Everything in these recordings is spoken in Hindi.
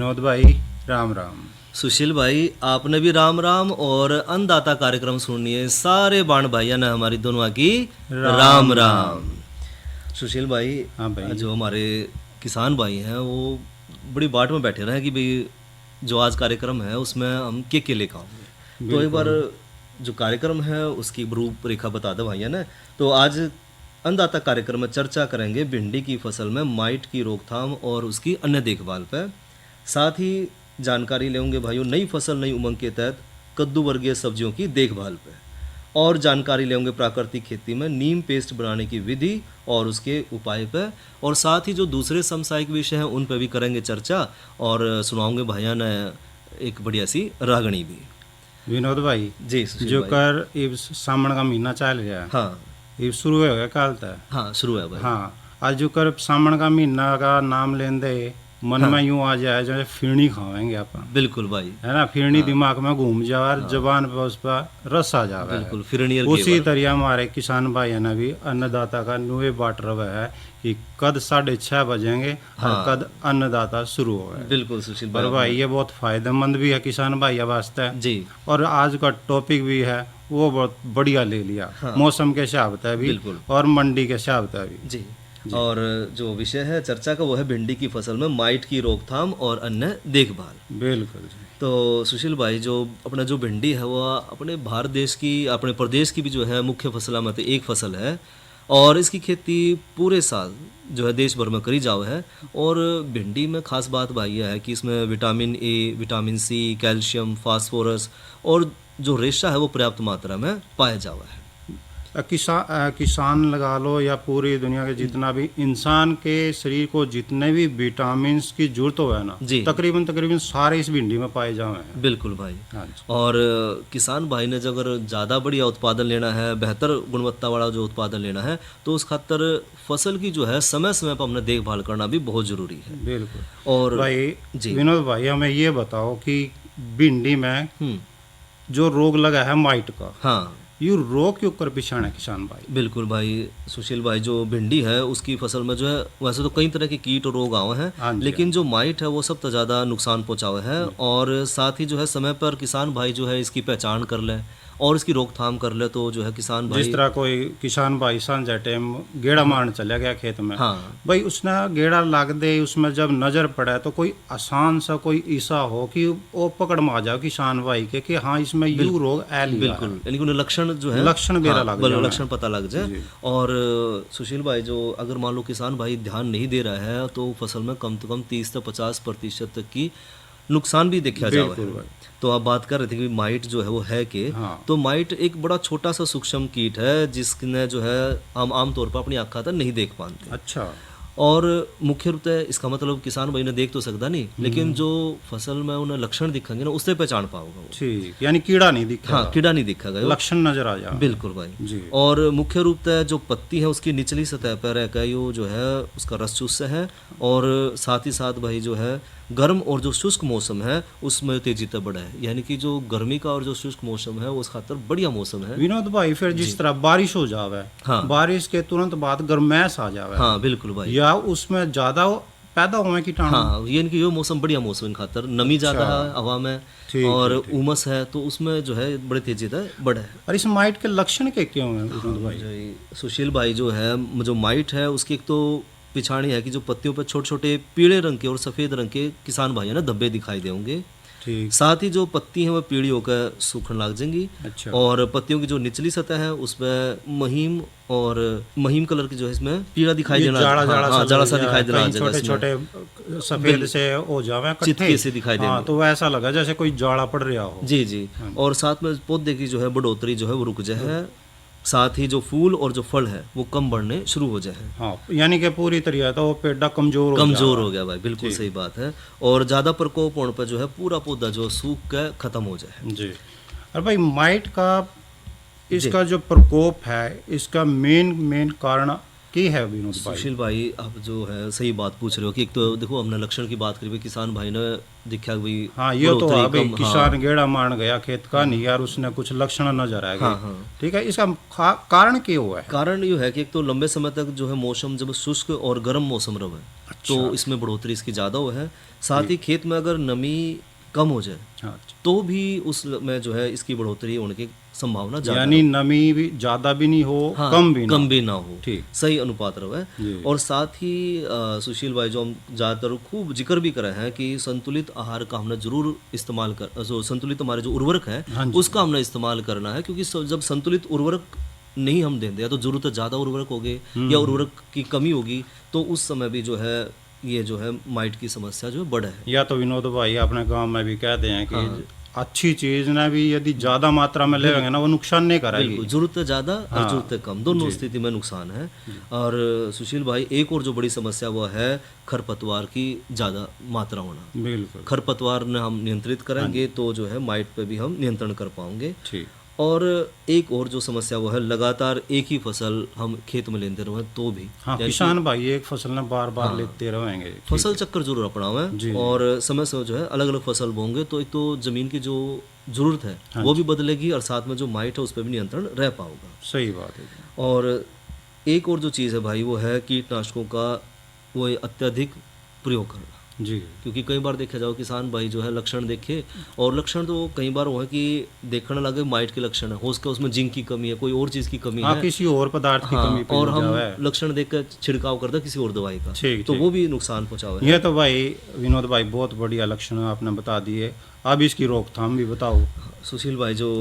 विनोद भाई राम राम। सुशील भाई आपने भी राम राम और अन्नदाता कार्यक्रम सुनिए सारे बाण भाइयों ने हमारी दोनों की राम राम। सुशील भाई, हाँ भाई। जो हमारे किसान भाई हैं वो बड़ी बाट में बैठे रहे कि भाई जो आज कार्यक्रम है उसमें हम के लेकर आओगे, तो एक बार जो कार्यक्रम है उसकी रूपरेखा बता दो भैया ने। तो आज अन्नदाता कार्यक्रम में चर्चा करेंगे भिंडी की फसल में माइट की रोकथाम और उसकी अन्य देखभाल पर। साथ ही जानकारी लेंगे भाइयों नई फसल नई उमंग के तहत कद्दू वर्गीय सब्जियों की देखभाल पे, और जानकारी लेंगे प्राकृतिक खेती में नीम पेस्ट बनाने की विधि और उसके उपाय पे, और साथ ही जो दूसरे समसायिक विषय हैं उन पे भी करेंगे चर्चा, और सुनाओगे भैया ने एक बढ़िया सी रागणी भी। विनोद भाई जी जो कर इब सावन का महीना चल रहा है। हाँ इब शुरू हो गया कल तक। हाँ शुरू है भाई। हाँ आज जो कर सावन का महीना का नाम लेंदे मन में यूं आ जाए जैसे फिरनी खावेंगे अपन। बिल्कुल भाई, है ना, फिरनी दिमाग में घूम जाए और जबान पर उस पर रस आ जावे। बिल्कुल फिरनी उसी तरह हमारे किसान भाई ने भी अन्नदाता का नुए बाट रहा है कि कद 6:30 बजेंगे और कद अन्नदाता शुरू हो गए। बिल्कुल सुशील पर भाई ये बहुत फायदेमंद भी है किसान भाई वास्ते जी। और आज का टॉपिक भी है वो बहुत बढ़िया ले लिया। मौसम के हिसाब से भी और मंडी के हिसाब से भी जी। और जो विषय है चर्चा का वो है भिंडी की फसल में माइट की रोकथाम और अन्य देखभाल। बिल्कुल जी। तो सुशील भाई जो अपना जो भिंडी है वो अपने भारत देश की अपने प्रदेश की भी जो है मुख्य फसल में एक फसल है, और इसकी खेती पूरे साल जो है देश भर में करी जाओ है। और भिंडी में खास बात भाई यह है कि इसमें vitamin A, vitamin C, calcium, phosphorus और जो रेशा है वो पर्याप्त मात्रा में पाया जावा है। किसान लगा लो या पूरी दुनिया के जितना भी इंसान के शरीर को जितने भी विटामिन की जरूरत हो है ना, तकरीबन सारे इस भिंडी में पाए जाए हैं। बिल्कुल भाई। और किसान भाई ने जो अगर ज़्यादा बढ़िया उत्पादन लेना है, बेहतर गुणवत्ता वाला जो उत्पादन लेना है, तो उस खातर फसल की जो है समय समय पर हमने देखभाल करना भी बहुत जरूरी है। बिल्कुल। और भाई विनोद भाई हमें ये बताओ कि भिंडी में जो रोग लगा है माइट का, हाँ ये रोग के ऊपर पिछाड़ है किसान भाई। बिल्कुल भाई सुशील भाई, जो भिंडी है उसकी फसल में जो है वैसे तो कई तरह के कीट और रोग आए हैं, लेकिन जो माइट है वो सबसे ज़्यादा नुकसान पहुँचावे है। और साथ ही जो है समय पर किसान भाई जो है इसकी पहचान कर ले और इसकी रोकथाम कर ले, तो जो है किसान भाई जिस तरह कोई किसान भाई सांझे टाइम गेड़ा मारने चला गया खेत में, हाँ भाई उसने गेड़ा लाग दे, उसमें जब नजर पड़े तो कोई आसान सा कोई ऐसा हो कि वो पकड़ में आ जाओ किसान भाई के कि हाँ इसमें यू रोग आ लिया। बिल्कुल, यानी कि लक्षण जो है लक्षण बेरा लग जाए, लक्षण पता लग जाए। और सुशील भाई जो अगर मान लो किसान भाई ध्यान नहीं दे रहा है तो फसल में कम से कम 30 से 50% तक की नुकसान भी देखा जाए। तो आप बात कर रहे थे कि माइट जो है वो है कि तो माइट एक बड़ा छोटा सा सूक्ष्म कीट है जिसने जो है हम आमतौर पर अपनी आँखों तक नहीं देख पाते। अच्छा। और मुख्य रूप से इसका मतलब किसान भाई ने देख तो सकता नहीं, लेकिन जो फसल में उन्हें लक्षण दिखेंगे ना उससे पहचान पाओगे। ठीक, यानी कीड़ा नहीं दिखा। हाँ कीड़ा नहीं दिखेगा, लक्षण नजर आ जाए। बिल्कुल भाई जी। और मुख्य रूप से जो पत्ती है उसकी निचली सतह पर रहकर यो जो है उसका रस चूस है, और साथ ही साथ भाई जो है गर्म और जो शुष्क मौसम है उसमें तेजी तक बढ़ा है, यानी कि जो गर्मी का और जो शुष्क मौसम है उस खातर बढ़िया मौसम है। विनोद भाई फिर जिस तरह बारिश हो जावे, हाँ बारिश के तुरंत बाद गर्मैश आ जावे, हाँ बिल्कुल भाई, या उसमें ज्यादा पैदा हुए कीटाणु, हाँ यानी कि ये मौसम बढ़िया मौसम इन खातर नमी ज्यादा है हवा में और उमस है तो उसमें जो है बड़ी तेजी तक बढ़ा है। और इस माइट के लक्षण के क्यों है विनोद भाई? सुशील भाई जो है जो माइट है उसकी एक तो पिछाड़ी है कि जो पत्तियों पर छोटे छोटे पीले रंग के और सफ़ेद रंग के किसान भाई है ना धब्बे दिखाई देंगे। ठीक। साथ ही जो पत्ती है वह पीली होकर सूखने लग जाएंगी। अच्छा। और पत्तियों की जो निचली सतह है उसमें महीम कलर की जो है इसमें पीला दिखाई देना, जाड़ा सा दिखाई देना, छोटे छोटे सफेद से हो जावे, चित्ते से दिखाई देना, तो वैसा लगा जैसे कोई जाड़ा पड़ रहा हो। जी जी। और साथ में पौधे की जो है बढ़ोतरी जो है वो रुक जाए, साथ ही जो फूल और जो फल है वो कम बढ़ने शुरू हो जाए। हाँ यानी कि पूरी तरह तो वो पेड़ा कमजोर हो गया भाई, बिल्कुल सही बात है। और ज़्यादा प्रकोप होने पर जो है पूरा पौधा जो सूख कर खत्म हो जाए। जी। और भाई माइट का इसका जो प्रकोप है इसका मेन कारण की है विनोद भाई? सुशील भाई, आप जो है सही बात पूछ रहे हो कि एक तो देखो हमने लक्षण की बात करी, किसान भाई ने दिखा कि भाई हाँ, ये तो बढ़ोतरी अभी कम, किसान गेड़ा मान गया खेत का नहीं यार, उसने कुछ लक्षण नजर आ हाँ गए। हाँ। ठीक है, इसका कारण क्या हुआ है? कारण ये है कि एक तो लंबे समय तक जो है मौसम जब शुष्क और गर्म मौसम रहे, तो इसमें बढ़ोतरी इसकी ज़्यादा हो है। साथ ही खेत में अगर नमी कम हो जाए हाँ, तो भी उसमें जो है इसकी बढ़ोतरी होने की संभावना ज़्यादा यानी नमी भी ज्यादा भी नहीं हो, हाँ, कम भी ना हो, ठीक। सही अनुपात रहे। जी। और साथ ही सुशील भाई जो हम ज़्यादातर खूब जिक्र भी करे हैं कि संतुलित आहार का हमने जरूर इस्तेमाल कर, जो संतुलित हमारे जो उर्वरक है हाँ जी। उसका हमने इस्तेमाल करना है, क्योंकि जब संतुलित उर्वरक नहीं हम देंगे या तो जरूरत ज़्यादा उर्वरक होगी या उर्वरक की कमी होगी, तो उस समय भी जो है ये जो है माइट की समस्या जो है बढ़े है। या तो विनोद भाई अपने गांव में भी कहते हैं कि अच्छी चीज ना भी यदि ज्यादा मात्रा में लेंगे ना वो नुकसान नहीं करेगी। बिल्कुल, जरूरत है ज़्यादा और जरूरत है कम, दोनों स्थिति में नुकसान है। और सुशील भाई एक और जो बड़ी समस्या वो है खरपतवार की ज़्यादा मात्रा होना। बिल्कुल खरपतवार ने हम नियंत्रित करेंगे तो जो है माइट पे भी हम नियंत्रण कर पाएंगे। ठीक। और एक और जो समस्या वो है लगातार एक ही फसल हम खेत में लेते रहें तो भी, हाँ, किसान भाई एक फसल ना बार बार लेते रहेंगे। फसल चक्कर जरूर अपनावें और समय समय जो है अलग अलग फसल बोंगे तो एक तो जमीन की जो जरूरत है वो भी बदलेगी और साथ में जो माइट है उस पर भी नियंत्रण रह पाओगा। सही बात है। और एक और जो चीज़ है भाई वो है कीटनाशकों का वो अत्यधिक प्रयोग करना जी। क्योंकि कई बार देखा जाओ किसान भाई जो है लक्षण देखे और लक्षण तो कई बार वो है कि देखने लगे माइट के लक्षण है, हो उसका उसमें जिंक की कमी है, कोई और चीज़ की कमी है, किसी और पदार्थ की कमी और हम लक्षण देखकर छिड़काव करते किसी और दवाई का, तो वो भी नुकसान पहुँचावे। ये तो भाई विनोद भाई बहुत बढ़िया लक्षण आपने बता दिए, अब इसकी रोकथाम भी बताओ। सुशील भाई जो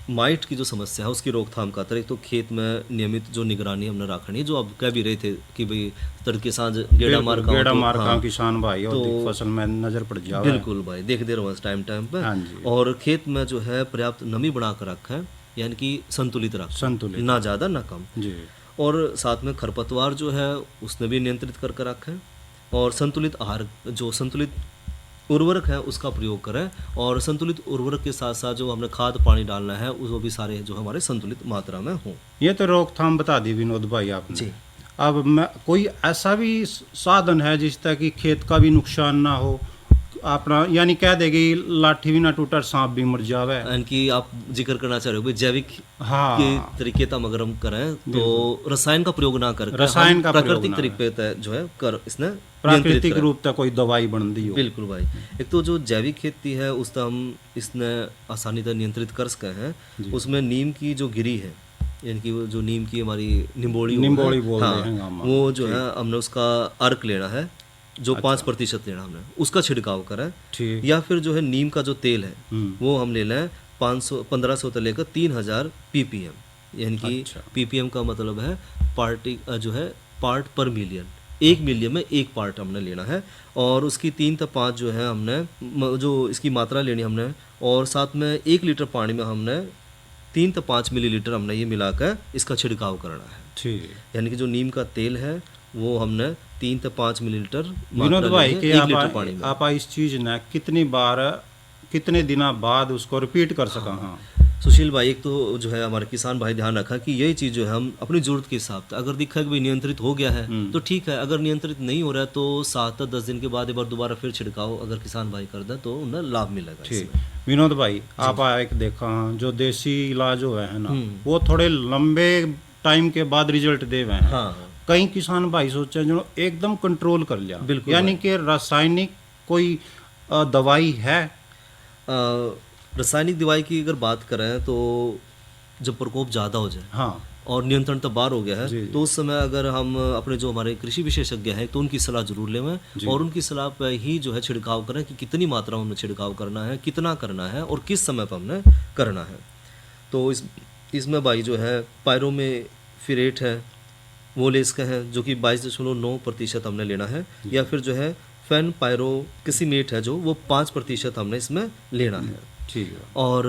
माइट की जो समस्या है उसकी रोकथाम का तरह तो खेत में नियमित जो निगरानी हमने रखनी है, जो अब कह भी रहे थे कि भाई तड़के सांझ गेड़ा मार का किसान भाई और तो फसल में नजर पड़ जाए। बिल्कुल भाई, देख दे रहे टाइम टाइम पे। और खेत में जो है पर्याप्त नमी बना कर रखा है, यानी कि संतुलित ना ज़्यादा ना कम जी। और साथ में खरपतवार जो है उसने भी नियंत्रित करके रखा है और संतुलित आहार जो संतुलित उर्वरक है उसका प्रयोग करें और संतुलित उर्वरक के साथ साथ जो हमने खाद पानी डालना है वो भी सारे जो हमारे संतुलित मात्रा में हों। ये तो रोकथाम बता दी विनोद भाई आपने जी। अब मैं कोई ऐसा भी साधन है जिस तरह कि खेत का भी नुकसान ना हो अपना, यानी कह देगी लाठी भी ना टूटा सांप भी मर जावे, कि आप जिक्र करना चाह रहे हो जैविक के तरीके तक अगर हम करें तो रसायन का प्रयोग ना कर रसायन का प्राकृतिक तरीके जो है कर इसने प्राकृतिक रूप से कोई दवाई बन दी हो। बिल्कुल भाई, एक तो जो जैविक खेती है उस हम इसने आसानी से नियंत्रित कर सके हैं। उसमें नीम की जो गिरी है यानी कि वो जो नीम की हमारी निम्बोड़ी बोल रहे हैं वो जो है हमने उसका अर्क लेना है जो 5% लेना हमने उसका छिड़काव करें, या फिर जो है नीम का जो तेल है वो हम ले लें 1500 से लेकर 3000 ppm, यानी कि ppm का मतलब है जो है पार्ट पर मिलियन, 1 मिलियन में 1 पार्ट हमने लेना है और उसकी 3 से 5 जो है हमने जो इसकी मात्रा लेनी हमने और साथ में 1 लीटर पानी में हमने 3 से 5 मिलीलीटर हमने ये मिलाकर इसका छिड़काव करना है। ठीक, यानी कि जो नीम का तेल है वो हमने 3 से 5 मिलीलीटर विनोद भाई के आप इस चीज ने कितने दिनों बाद उसको रिपीट कर सका? हाँ सुशील भाई, एक तो जो है हमारे किसान भाई ध्यान रखा कि यही चीज़ जो है हम अपनी जरूरत के हिसाब से अगर दिखा कि भाई नियंत्रित हो गया है तो ठीक है, अगर नियंत्रित नहीं हो रहा है तो 7 से 10 दिन के बाद एक बार दोबारा फिर छिड़काव अगर किसान भाई कर दे तो उन्हें लाभ मिलेगा। ठीक विनोद भाई, आप एक देखा जो देसी इलाज हो है ना वो थोड़े लंबे टाइम के बाद रिजल्ट दे हुए हैं। कई किसान भाई सोचे जो एकदम कंट्रोल कर लिया, यानी कि रासायनिक कोई दवाई है? रासायनिक दवाई की अगर बात करें तो जब प्रकोप ज़्यादा हो जाए और नियंत्रण तो बाहर हो गया है तो उस समय अगर हम अपने जो हमारे कृषि विशेषज्ञ हैं तो उनकी सलाह जरूर लें और उनकी सलाह पर ही जो है छिड़काव करें कि कितनी मात्रा में छिड़काव करना है, कितना करना है और किस समय पर हमने करना है। तो इसमें भाई जो है पायरोमेफिरेट है वो ले इसका है जो कि 22.9% हमने लेना है, या फिर जो है फैन पायरोक्सिमेट है जो वो 5% हमने इसमें लेना है। ठीक है। और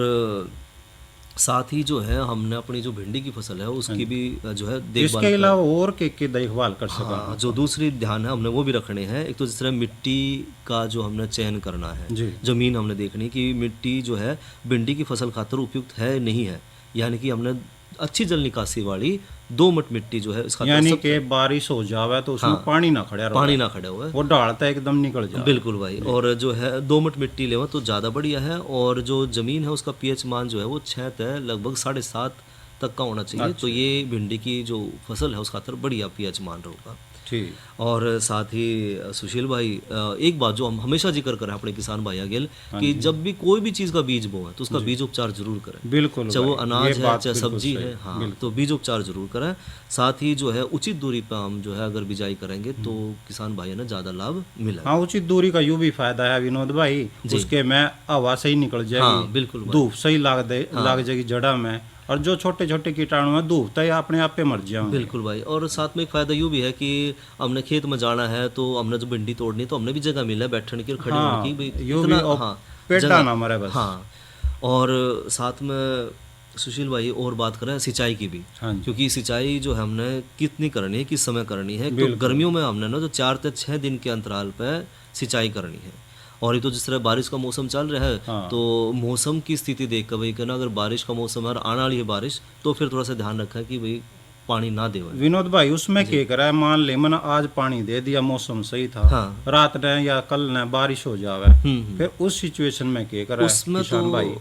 साथ ही जो है हमने अपनी जो भिंडी की फसल है उसकी भी जो है देखभाल, इसके अलावा और के देखभाल कर सका जो दूसरी ध्यान है हमने वो भी रखने हैं। एक तो जिस तरह मिट्टी का जो हमने चयन करना है, जमीन हमने देखनी कि मिट्टी जो है भिंडी की फसल खातर उपयुक्त है नहीं है, यानी कि हमने अच्छी जल निकासी वाली दोमट मिट्टी जो है इसका यानी कि बारिश हो जावे तो उसमें पानी ना खड़ा रहे, पानी ना खड़ा हुआ है, वो डालता एकदम निकल जाए। बिल्कुल भाई। और जो है दोमट मिट्टी लेवा तो ज़्यादा बढ़िया है। और जो ज़मीन है उसका पीएच मान जो है वो 6 है, लगभग 7.5 तक का होना चाहिए। तो ये भिंडी की जो फसल है उसका खातर बढ़िया पीएच मान होगा। ठीक। और साथ ही सुशील भाई एक बात जो हम हमेशा जिक्र करें अपने किसान भाई आगे कि जब भी कोई भी चीज़ का बीज बोए तो उसका बीज उपचार जरूर करें। बिल्कुल, चाहे वो अनाज है चाहे बिल्कुल सब्जी है, हाँ, तो बीज उपचार जरूर करें। साथ ही जो है उचित दूरी पर हम जो है अगर बिजाई करेंगे तो किसान भाई ने ज़्यादा लाभ मिला। हाँ, उचित दूरी का यूँ भी फायदा है विनोद भाई, उसके में हवा सही निकल जाएगी, हाँ, बिल्कुल भाई। धूप सही लाग जाएगी जड़ा में, और जो छोटे छोटे कीटाणु हैं धूप तय अपने आप पे मर जाएंगे। बिल्कुल भाई। और साथ में एक फायदा यूँ भी है कि हमने खेत में जाना है तो हमने जो भिंडी तोड़नी तो हमने भी जगह मिला है बैठने की और खड़े होने की, भाई यूँ भी पेटा ना मरे बस। हाँ। और साथ में सुशील भाई और बात करें सिंचाई की भी, क्योंकि सिंचाई जो है हमने कितनी करनी है, किस समय करनी है। तो गर्मियों में हमने ना जो 4 से 6 दिन के अंतराल पे सिंचाई करनी है। और ये तो जिस तरह बारिश का मौसम चल रहा है, तो मौसम की स्थिति देख कर भाई कहना, अगर बारिश का मौसम है आने वाली है बारिश, तो फिर थोड़ा सा ध्यान रखा कि भाई पानी ना दे। विनोद भाई उसमें क्या करा है, मान ले मैंने आज पानी दे दिया, मौसम सही था, हाँ। रात ने या कल ने बारिश हो जावे, फिर उस सिचुएशन में क्या करा उसमें किसान तो भाई?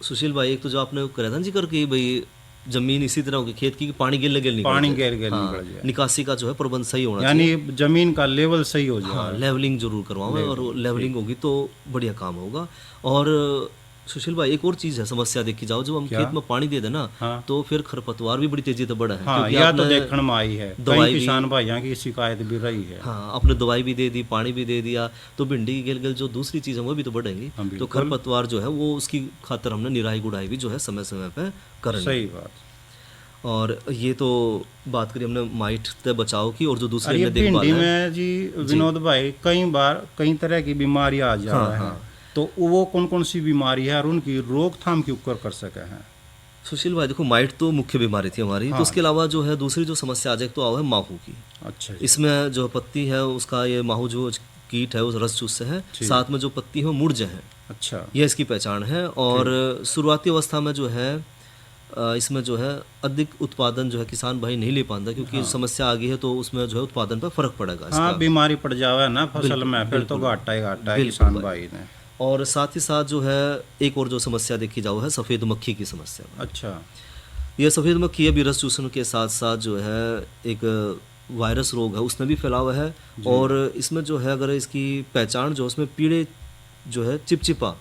सुशील भाई एक तो जो आपने करा था जिक्र कि भाई जमीन इसी तरह होगी खेत की कि पानी गिर निकल पानी जाए। गिर हाँ, निकल जाए, निकासी का जो है प्रबंध सही होना चाहिए, यानी जमीन का लेवल सही हो जाए। हाँ, लेवलिंग जरूर करवाओ, और लेवलिंग होगी तो बढ़िया काम होगा। और सुशील भाई एक और चीज है, समस्या देखी जाओ, जब हम खेत में पानी दे देना, तो फिर खरपतवार भी बड़ी तेजी से बढ़ा है। हाँ, या तो देखने में आई है, कई किसान भाइयों की शिकायत भी रही है। हाँ, आपने दवाई भी दे दी, पानी भी दे दिया, तो भिंडी की गिल जो दूसरी चीज है वो भी तो बढ़ेंगी। तो खरपतवार जो है वो उसकी खातर हमने निराई गुड़ाई भी जो है समय समय पे करनी। सही बात। और ये तो बात करी हमने माइट से बचाव की, और जो दूसरे भिंडी में जी विनोद भाई कई बार कई तरह की बीमारियां आ जा रही हैं, तो वो कौन कौन सी बीमारी है और उनकी रोकथाम क्यों कर सके हैं? सुशील भाई देखो, माइट तो मुख्य बीमारी थी हमारी, तो उसके अलावा जो है दूसरी जो समस्या आ जाए तो आओ है माहू की। अच्छा। इसमें जो पत्ती है उसका ये माहू जो कीट है उस रस चूस से है, साथ में जो पत्ती है वो मुरझे है। अच्छा, यह इसकी पहचान है। और शुरुआती अवस्था में जो है इसमें जो है अधिक उत्पादन जो है किसान भाई नहीं ले पाता, क्योंकि समस्या आ गई है तो उसमें जो है उत्पादन पर फर्क पड़ेगा। हाँ, बीमारी पड़ जावे ना फसल में, फिर तो घाटा ही घाटा है किसान भाई ने। और साथ ही साथ जो है एक और जो समस्या देखी जाओ है सफ़ेद मक्खी की समस्या। अच्छा। यह सफ़ेद मक्खी अभी रस चूसन के साथ साथ जो है एक वायरस रोग है उसमें भी फैला हुआ है। और इसमें जो है अगर इसकी पहचान जो उसमें पीड़े जो है चिपचिपा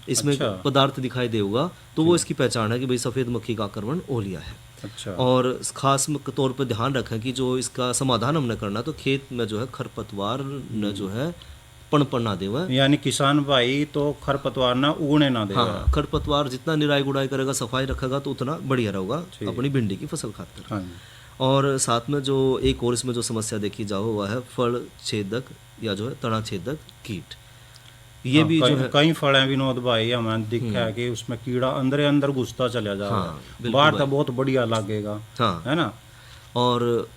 इसमें पदार्थ दिखाई देगा तो वो इसकी पहचान है कि भाई सफ़ेद मक्खी का आक्रमण हो लिया है। अच्छा। और खास तौर पर ध्यान रखें कि जो इसका समाधान हमने करना तो खेत में जो है खरपतवार न जो है पनपन ना देवा, यानी किसान भाई तो खरपतवार ना उगने ना देवा। हाँ, खरपतवार जितना निराई गुड़ाई करेगा, सफाई रखेगा तो उतना बढ़िया रहेगा अपनी भिंडी की फसल खातिर। हाँ। और साथ में जो एक और इसमें जो समस्या देखी जाओ वह है फल छेदक या जो है तना छेदक कीट। ये भी जो है कई फल हैं विनोद भाई हमें दिखा है कि उसमें कीड़ा अंदर घुसता चला जाएगा, बाहर तो बहुत बढ़िया लगेगा, है ना। और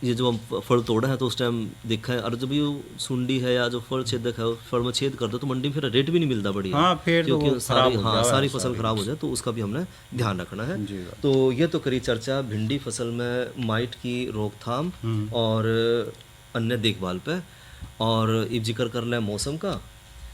ये जो हम फल तोड़ा है तो उस टाइम देखा है, और जब ये सुंडी है या जो फल छेदक है फल में छेद कर दो तो मंडी में फिर रेट भी नहीं मिलता बढ़िया। हाँ, फिर क्योंकि तो सारी फसल खराब हो जाए, तो उसका भी हमने ध्यान रखना है। तो ये तो करी चर्चा भिंडी फसल में माइट की रोकथाम और अन्य देखभाल पे। और अब जिक्र कर लें मौसम का।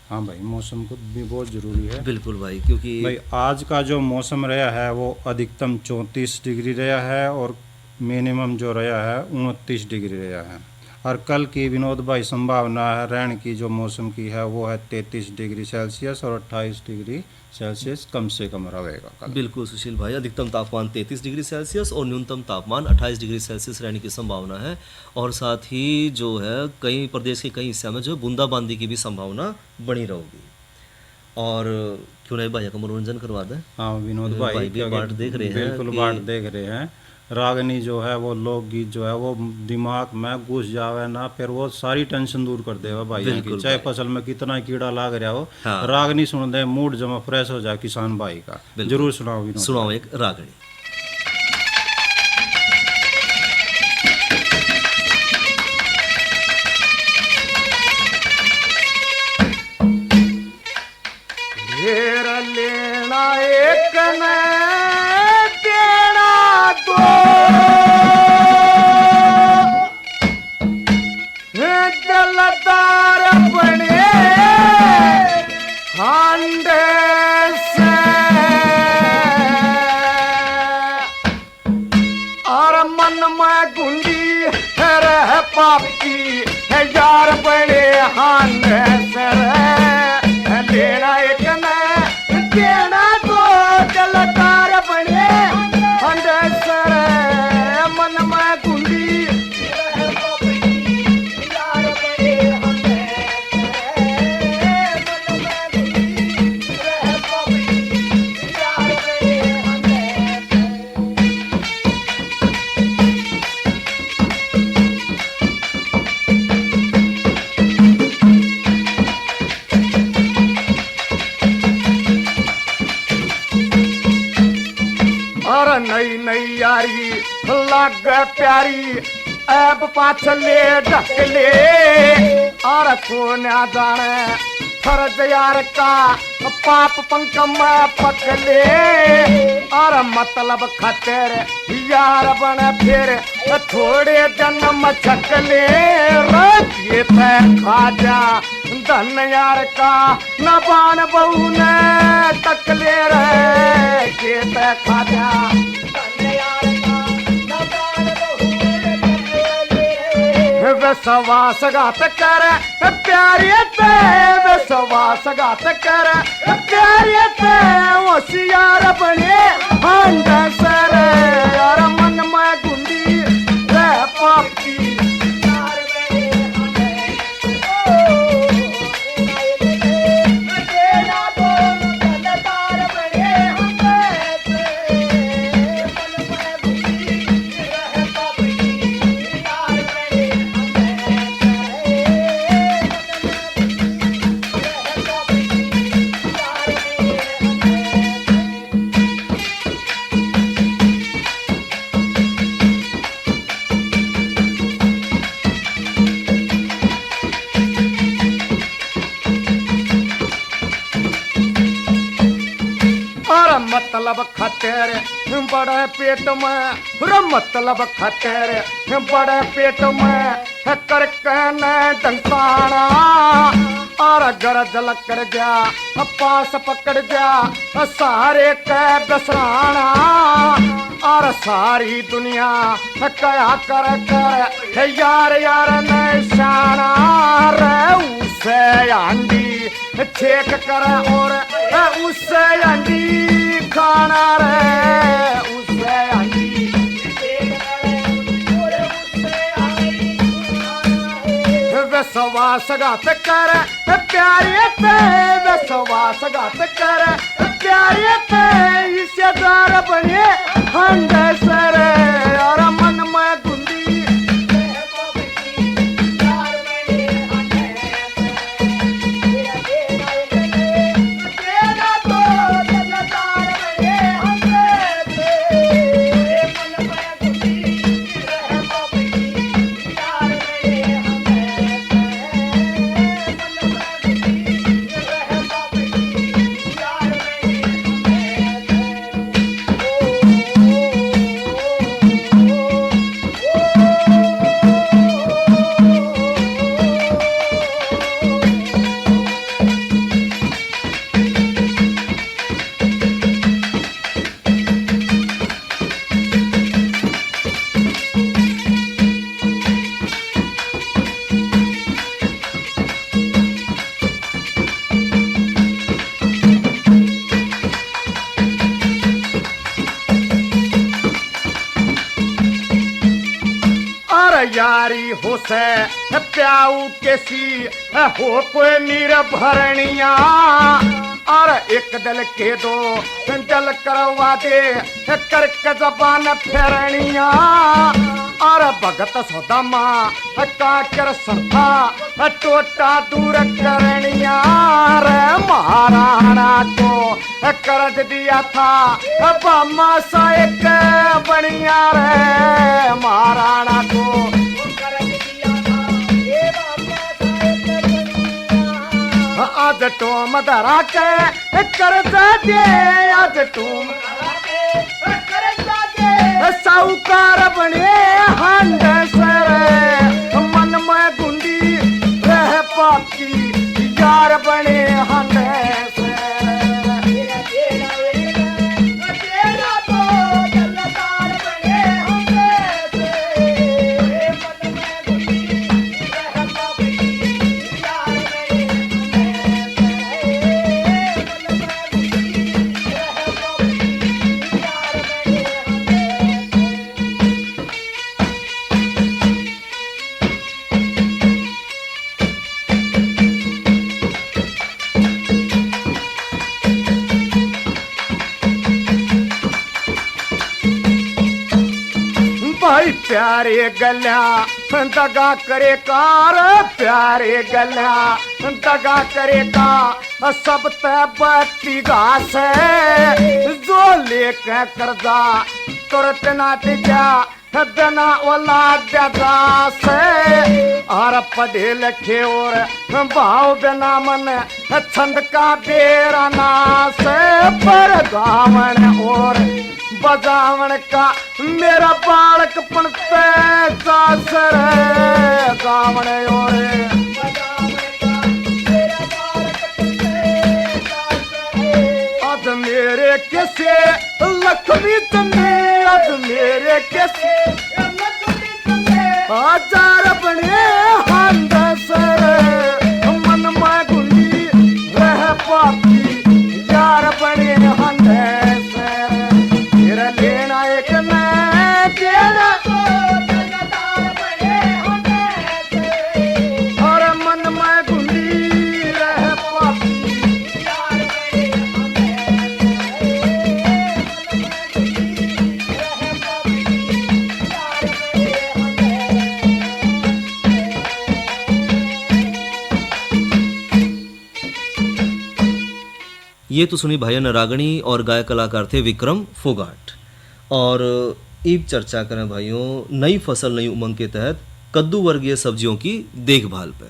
हाँ भाई, मौसम को भी बहुत जरूरी है। बिल्कुल भाई, क्योंकि भाई आज का जो मौसम रहा है वो अधिकतम 34 डिग्री रहा है और मिनिमम जो रहा है 29 डिग्री रहा है। और कल की विनोद भाई संभावना है रहने की जो मौसम की है वो है 33 डिग्री सेल्सियस और 28 डिग्री सेल्सियस कम से कम रहेगा कल। बिल्कुल सुशील भाई, अधिकतम तापमान 33 डिग्री सेल्सियस और न्यूनतम तापमान 28 डिग्री सेल्सियस रहने की संभावना है। और साथ ही जो है कई प्रदेश के कई हिस्से में जो है बूंदाबांदी की भी संभावना बनी रहेगी। और क्यों नहीं भाई का मनोरंजन करवा दें। हाँ विनोद भाई भी बाट देख रहे हैं, बिल्कुल बाट देख रहे हैं। रागनी जो है वो लोकगीत जो है वो दिमाग में घुस जावे ना, फिर वो सारी टेंशन दूर कर देगा भाई की, चाहे फसल में कितना कीड़ा लाग रहा हो। हाँ। रागनी सुन दे, मूड जमा फ्रेश हो जाए किसान भाई का। जरूर सुनाओ, सुनाओ एक रागनी। लेना एक न देना दो। नई नई यारी लाग प्यारी ऐब पाछले ढकले और को न जाने फर्ज यार का पाप पंख में पकले और मतलब खतर यार बन फिर थोड़े जन्म छकले ये खाजा धन यार का न बान बहू ने तकले रे के खाजा धन यार का न बान बहू विश्वास घात कर प्यारे ते विश्वास घात कर प्यारे ते होशियार बने हंड सर यार मन में गुंडी रह पापी मतलब खतर बड़े पेट में मतलब खतर बड़े पेट में कर कहने डंकाना और गरजल कर गया पास पकड़ गया सारे कह बसराना और सारी दुनिया कया कर कर यार यार निशाना रे उसे आंडी छेक कर और उससे आंडी खाना रे उसे आंडी विश्वास घात कर प्यारे ते विश्वास घात कर प्यारे ते हिस्सेदार बने हंड सर और मन में गुंडी यारी हो से प्याऊ केसी हो कोई निर्भरणिया और एक दल के दो दल करवा दे करके जबान फेरणिया और भगत सोदामा काकर सरथा टोटा दूर करनिया रे महाराणा को कर्ज दिया था बामा सा एक बढ़िया रे महाराणा को कर्ज दिया था आज टोम धरा के कर्ज दे आज टोम साहूकार बने हंड सर मन में गुंडी रह पापी यार बने हंड भाई प्यारे गल्या दगा करे कार प्यारे गल्या दगा करे का सब ते बत्ती घास जो लेके कर्जा तुरत नाट जा बिना औलाद से और पढ़े लिखे और भाव बिना मन छंद का बेराना से पर गावन और बजावन का मेरा बालक पनते सर गावन और आज मेरे कैसे लक्ष्मी चंदी आज मेरे कैसे हजार बने हंद सर मन में गुंडी रह पापी यार बने हंद सर तेरा लेना एक मैं तेरा और मन में गुंडी रह पापी ये तो सुनी भाइयों ने रागणी और गायक कलाकार थे विक्रम फोगाट। और अब चर्चा करें भाइयों नई फसल नई उमंग के तहत कद्दू वर्गीय सब्जियों की देखभाल पे।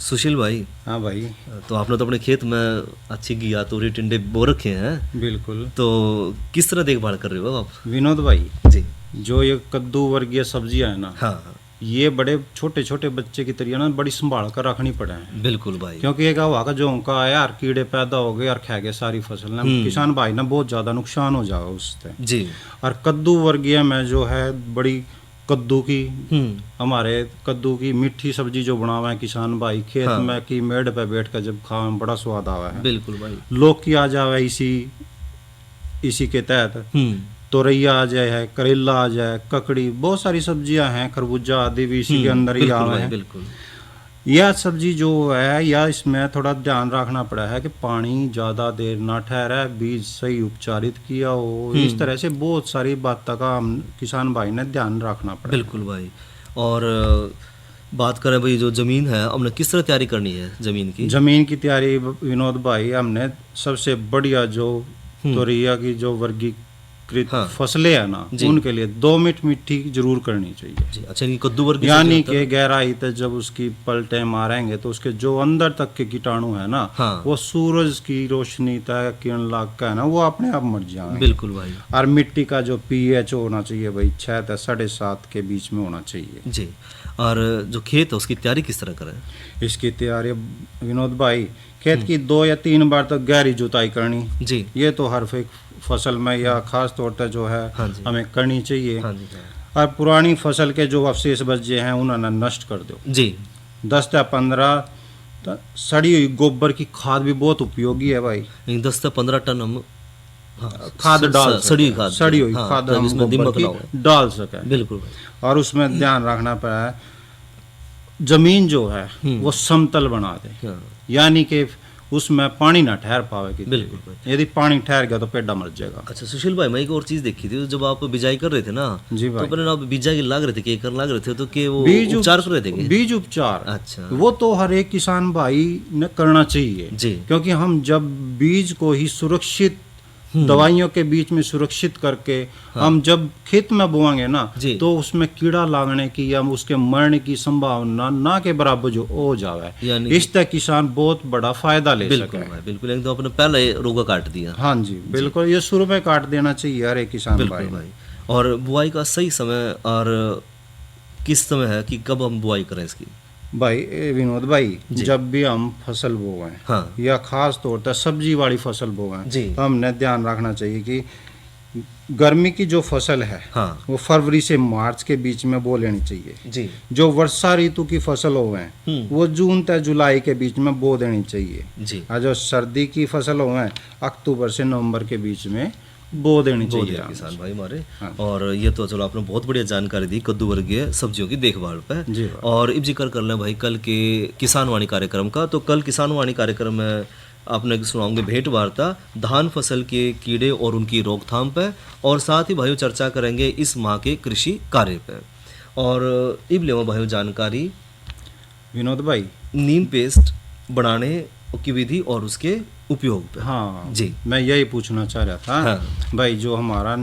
सुशील भाई, हाँ भाई, तो आपने तो अपने खेत में अच्छी घिया तोरी टिंडे बो रखे हैं, बिल्कुल। तो किस तरह देखभाल कर रहे हो आप? विनोद भाई जी, जो ये कद्दू वर्गीय सब्जियां है ना, हाँ ये बड़े छोटे छोटे बच्चे की तरह ना बड़ी संभाल कर रखनी पड़े हैं। बिल्कुल भाई, क्योंकि एक हवा का जो उनका आया यार कीड़े पैदा हो गए और खा गए सारी फसल ना, किसान भाई ना बहुत ज्यादा नुकसान हो जाएगा उससे। जी, और कद्दू वर्गीय में जो है बड़ी कद्दू की हमारे कद्दू की मीठी सब्जी जो बनावा है किसान भाई खेत में की मेड़ पे बैठ कर जब खावा में बड़ा स्वाद आवा है। बिल्कुल भाई, लौकी आ जावे इसी के तहत, तोरैया आ जाए है, करेला आ जाए, ककड़ी, बहुत सारी सब्जियां हैं, खरबूजा आदि भी इसी के अंदर ही आवे हैं। बिल्कुल, यह सब्जी जो है या इसमें थोड़ा ध्यान रखना पड़ा है कि पानी ज्यादा देर ना ठहरे, बीज सही उपचारित किया हो, इस तरह से बहुत सारी बातों का हम किसान भाई ने ध्यान रखना पड़ा। बिल्कुल भाई। और बात करें भाई जो जमीन है हमने किस तरह तैयारी करनी है जमीन की? जमीन की तैयारी विनोद भाई हमने सबसे बढ़िया जो तोरिया की जो वर्गीकृत फसलें है ना उनके लिए 2 मीट मिट्टी जरूर करनी चाहिए। जी, अच्छा, ये कद्दू वर्गीय यानी कि गहराई तक जब उसकी पलटे मारेंगे तो उसके जो अंदर तक के कीटाणु है ना, वो सूरज की रोशनी तक किरण लाग का है ना वो अपने आप मर जाएंगे। बिल्कुल भाई। और मिट्टी का जो pH होना चाहिए भाई 6 से 7.5 के बीच में होना चाहिए। जी, और जो खेत है उसकी तैयारी किस तरह करें? इसकी तैयारी विनोद भाई खेत की 2 या 3 बार तक गहरी जुताई करनी। जी, ये तो हर एक फसल में या खास तौर पर जो है हमें करनी चाहिए। और पुरानी फसल के जो अवशेष बचे हैं उन्हें नष्ट कर दो। जी, 10 से 15 सड़ी हुई गोबर की खाद भी बहुत उपयोगी है भाई। 10 से 15 टन हम खाद डाल सड़ी हुई खाद हम गोबर की डाल सके। बिल्कुल। और उसमें ध्यान रखना पड़ा है जमीन जो है वो समतल बना दे, यानी कि उसमें पानी ना ठहर पावे। बिल्कुल, यदि पानी ठहर गया तो पेड़ा मर जाएगा। अच्छा सुशील भाई, मैं एक और चीज देखी थी, जब आप बिजाई कर रहे थे ना, जी भाई, तो आप बिजाई लाग रहे थे कि एकर लाग रहे थे, तो कि वो उपचार कर रहे थे? बीज उपचार, अच्छा, वो तो हर एक किसान भाई ने करना चाहिए जी, क्योंकि हम जब बीज को ही सुरक्षित दवाइयों के बीच में सुरक्षित करके हम जब खेत में बोएंगे ना तो उसमें कीड़ा लागने की या उसके मरने की संभावना ना के बराबर जो हो जावे, इस तरह किसान बहुत बड़ा फायदा ले सके। बिल्कुल, एकदम अपने पहले रोगा काट दिया। हाँ जी बिल्कुल, ये शुरू में काट देना चाहिए हर एक किसान भाई। और बुआई का सही समय और किस समय है कि कब हम बुआई करें इसकी? भाई विनोद भाई, जब भी हम फसल बोवें या खास तौर पर सब्जी वाली फसल बोवें तो हमने ध्यान रखना चाहिए कि गर्मी की जो फसल है वो फरवरी से मार्च के बीच में बो लेनी चाहिए जी। जो वर्षा ऋतु की फसल होवे वो जून से जुलाई के बीच में बो देनी चाहिए जी। और जो सर्दी की फसल होवे अक्टूबर से नवंबर के बीच में बो देनी चाहिए किसान भाई हमारे। और ये तो चलो आपने बहुत बढ़िया जानकारी दी कद्दू वर्गीय सब्जियों की देखभाल पे। और अब जिक्र कर लें भाई कल के किसान वाणी कार्यक्रम का, तो कल किसान वाणी कार्यक्रम में आपने सुनाओगे भेंट वार्ता धान फसल के कीड़े और उनकी रोकथाम पे, और साथ ही भाइयों चर्चा करेंगे इस माह के कृषि कार्य पे। और अब ले भाइयों जानकारी विनोद भाई नीम पेस्ट बनाने की विधि और उसके उपयोग पे। हाँ जी, मैं यही पूछना चाह रहा था भाई, जो हमारा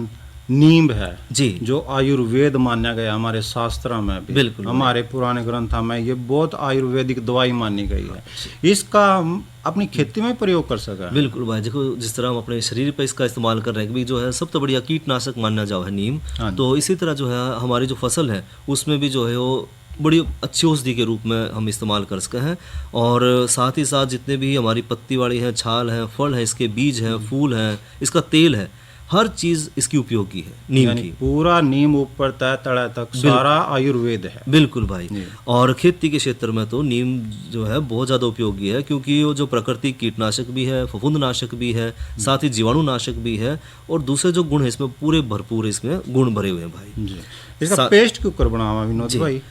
नीम है जी जो आयुर्वेद माना गया हमारे शास्त्रों में भी, बिल्कुल हमारे पुराने ग्रंथों में ये बहुत आयुर्वेदिक दवाई मानी गई है। इसका हम अपनी खेती में प्रयोग कर सका है। बिल्कुल भाई, देखो जिस तरह हम अपने शरीर पे इसका इस्तेमाल कर रहे हैं कि जो है सबसे बढ़िया कीटनाशक माना जाओ है नीम, तो इसी तरह जो है हमारी जो फसल है उसमें भी जो है वो बड़ी अच्छी औषधि के रूप में हम इस्तेमाल कर सके हैं। और साथ ही साथ जितने भी हमारी पत्ती वाली हैं, छाल है, फल है, इसके बीज हैं, फूल हैं, इसका तेल है, हर चीज़ इसकी उपयोगी है नीम यानी की। पूरा नीम ऊपर तय तड़ा तक सारा आयुर्वेद है। बिल्कुल भाई। और खेती के क्षेत्र में तो नीम जो है बहुत ज़्यादा उपयोगी है, क्योंकि वो जो प्राकृतिक कीटनाशक भी है, फफूंदनाशक भी है, साथ ही जीवाणुनाशक भी है, और दूसरे जो गुण है इसमें पूरे भरपूर इसमें गुण भरे हुए हैं भाई। जी। इसका पेस्ट क्यों कर बनावा विनोद भाई?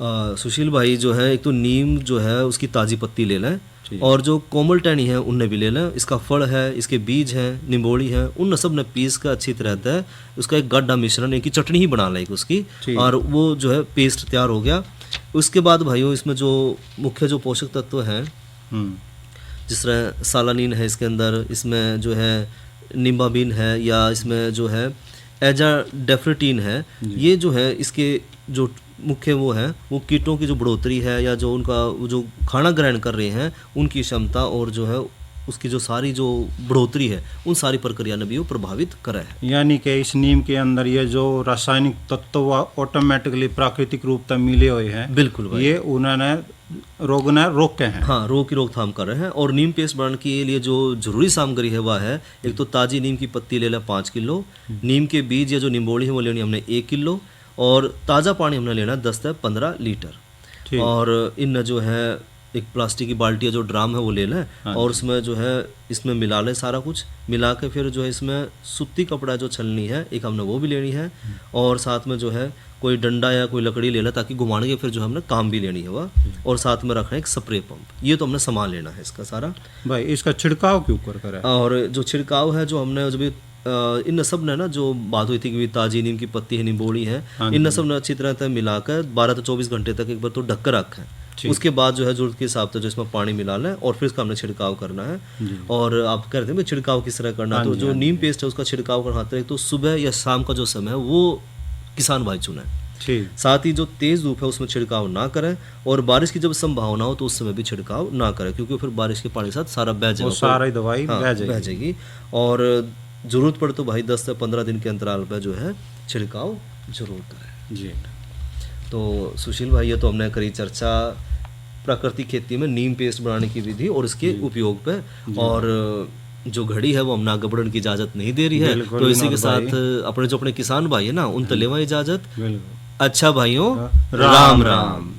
सुशील भाई जो है, एक तो नीम जो है उसकी ताज़ी पत्ती ले लें, और जो कोमल टहनी है उनने भी ले लें, इसका फल है, इसके बीज हैं, निम्बोड़ी है, उन सब ने पीस का अच्छी तरह है उसका एक गड्ढा मिश्रण, एक चटनी ही बना लें उसकी, और वो जो है पेस्ट तैयार हो गया। उसके बाद भाइयों इसमें जो मुख्य जो पोषक तत्व हैं, जिस तरह सालानीन है इसके अंदर, इसमें जो है निम्बाबिन है, या इसमें जो है एजाडेफ्रेटिन है, ये जो है इसके जो मुख्य वो है वो कीटों की जो बढ़ोतरी है, या जो उनका जो खाना ग्रहण कर रहे हैं उनकी क्षमता, और जो है उसकी जो सारी जो बढ़ोतरी है उन सारी प्रक्रिया ने भी वो प्रभावित करा है। यानी कि इस नीम के अंदर ये जो रासायनिक तत्व ऑटोमेटिकली प्राकृतिक रूप से मिले हुए हैं, बिल्कुल भाई, ये उन्होंने रोग ने रोके हैं। हाँ, रोग की रोकथाम कर रहे हैं। और नीम पेस्ट बनाने के लिए जो जरूरी सामग्री है वह है, एक तो ताज़ी नीम की पत्ती ले लें 5 किलो, नीम के बीज या जो निम्बोड़ी है वो लेनी हमने 1 किलो, और ताज़ा पानी हमने लेना 10 से 15 लीटर। और इन जो है एक प्लास्टिक की बाल्टी या जो ड्राम है वो ले लें, और उसमें जो है इसमें मिला लें, सारा कुछ मिला के फिर जो है इसमें सूती कपड़ा जो छलनी है एक हमने वो भी लेनी है, और साथ में जो है कोई डंडा या कोई लकड़ी ले लें ताकि घुमाने के फिर जो हमने काम भी लेनी है वह, और साथ में रखना है एक स्प्रे पंप। ये तो हमने सामान लेना है इसका सारा। भाई इसका छिड़काव क्यों कर है? और जो छिड़काव है जो हमने जब इन सब ने ना जो बात हुई थी कि ताजी नीम की पत्ती है, निम्बोड़ी है, इन सब ने अच्छी तरह से मिलाकर 12 से 24 घंटे तक एक बार तो ढक कर रखा है। उसके बाद जो है जरूरत के हिसाब से जो इसमें पानी मिला लें, और फिर इसका हमने छिड़काव करना है। और आप कह रहे थे छिड़काव किस तरह करना, तो जो नीम पेस्ट है उसका छिड़काव करवाते हैं तो सुबह या शाम का जो समय है वो किसान भाई चुने। साथ ही जो तेज धूप है उसमें छिड़काव ना करें, और बारिश की जब संभावना हो तो उस समय भी छिड़काव ना करें, क्योंकि फिर बारिश के पानी के साथ सारा बह जाएगा, सारा दवाई बह जाएगी। और जरूरत पड़े तो भाई 10 से 15 दिन के अंतराल पर जो है छिड़काव जरूर करें जी। तो सुशील भाई, ये तो हमने करी चर्चा प्राकृतिक खेती में नीम पेस्ट बनाने की विधि और इसके उपयोग पे, और जो घड़ी है वो हम आगे बढ़ने की इजाज़त नहीं दे रही है। तो इसी के साथ अपने जो अपने किसान भाई है ना, उन तलेवा इजाज़त। अच्छा भाइयों, राम राम।